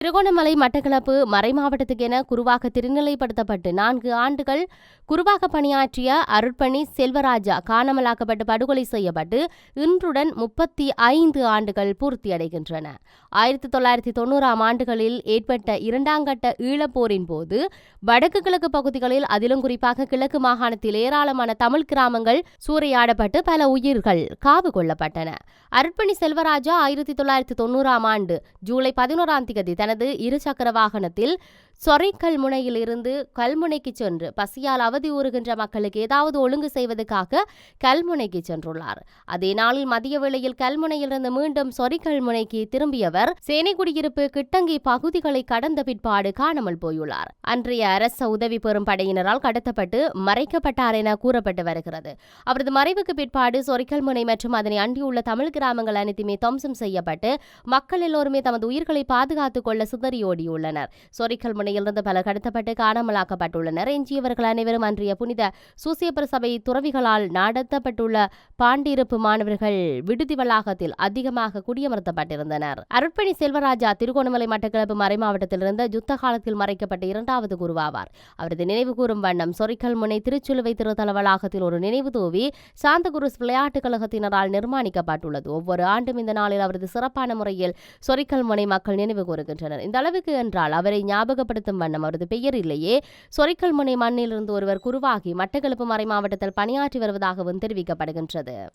திருகோணமலை மட்டக்களப்பு மறைமாவட்டத்துக்கு என குருவாக திருநிலைப்படுத்தப்பட்டு 4 ஆண்டுகள் குருவாக பணியாற்றிய அருட்பணி செல்வராஜா காணாமலாக்கப்பட்டு படுகொலை செய்யப்பட்டு இன்றுடன் 35 ஆண்டுகள் பூர்த்தியடைகின்றன. 1990ஆம் ஆண்டுகளில் ஏற்பட்ட 2ஆம் கட்ட ஈழப்போரின் போது வடக்கு கிழக்கு பகுதிகளில் அதிலும் குறிப்பாக கிழக்கு மாகாணத்தில் ஏராளமான தமிழ் கிராமங்கள் சூறையாடப்பட்டு பல உயிர்கள் காவு கொள்ளப்பட்டன. அருட்பணி செல்வராஜா 1990ஆம் ஆண்டு ஜூலை 11ஆம் தேதி தனது இருசக்கர வாகனத்தில் சொரைக்கல்முனையில் இருந்து கல்முனைக்கு சென்று பசியால் அவதியுறுகின்ற மக்களுக்கு ஏதாவது ஒழுங்கு செய்வதற்காக கல்முனைக்கு சென்றுள்ளார். அதே நாளில் மதிய வேளையில் கல்முனையிலிருந்து மீண்டும் சொரிக்கல்முனைக்கு திரும்பியவர் சேனைக்குடியிருப்பு கிட்டங்கி பகுதிகளை கடந்த பிற்பாடு காணாமல் போயுள்ளார். அன்றைய அரச உதவி பெறும் படையினரால் கடத்தப்பட்டு மறைக்கப்பட்டார் என கூறப்பட்டு வருகிறது. அவரது மறைவுக்கு பிற்பாடு சொரிக்கல்முனை மற்றும் அதனை அண்டியுள்ள தமிழ் கிராமங்கள் அனைத்துமே துவம்சம் செய்யப்பட்டு மக்கள் எல்லோருமே தமது உயிர்களை பாதுகாத்துக் கொள்ள சிதறியோடியுள்ளனர். சொரிக்கல்முனை இருந்து பலர் கடத்தப்பட்டு காணாமலாக்கப்பட்டுள்ளனர். எஞ்சியவர்கள் அனைவரும் அன்றைய புனித சூசியப்பர் சபை துறவிகளால் நடத்தப்பட்டுள்ள பாண்டிருப்பு மாணவர்கள் விடுதி வளாகத்தில் அதிகமாக குடியமர்த்தப்பட்டிருந்தனர். அருட்பணி செல்வராஜா திருகோணமலை மட்டக்களப்பு மறைமாவட்டத்திலிருந்து யுத்த காலத்தில் மறைக்கப்பட்ட 2வது குருவாவார். அவரது நினைவு கூறும் வண்ணம் சொரிக்கல்முனை திருச்சுலுவை திருத்தல வளாகத்தில் ஒரு நினைவு தூவி சாந்தகுருஸ் விளையாட்டுக் கழகத்தினரால் நிர்மாணிக்கப்பட்டுள்ளது. ஒவ்வொரு ஆண்டும் இந்த நாளில் அவரது சிறப்பான முறையில் சொரிக்கல்முனை மக்கள் நினைவு கூறுகின்றனர். இந்த அளவுக்கு என்றால் அவரை ஞாபகப்படுத்தும் வண்ணம் அவரது பெயர் இல்லையே சொரிக்கல்முனை மண்ணிலிருந்து ஒருவர் குருவாகி மட்டக்களப்பு மறை மாவட்டத்தில் பணியாற்றி வருவதாகவும் தெரிவிக்கப்படுகின்றது.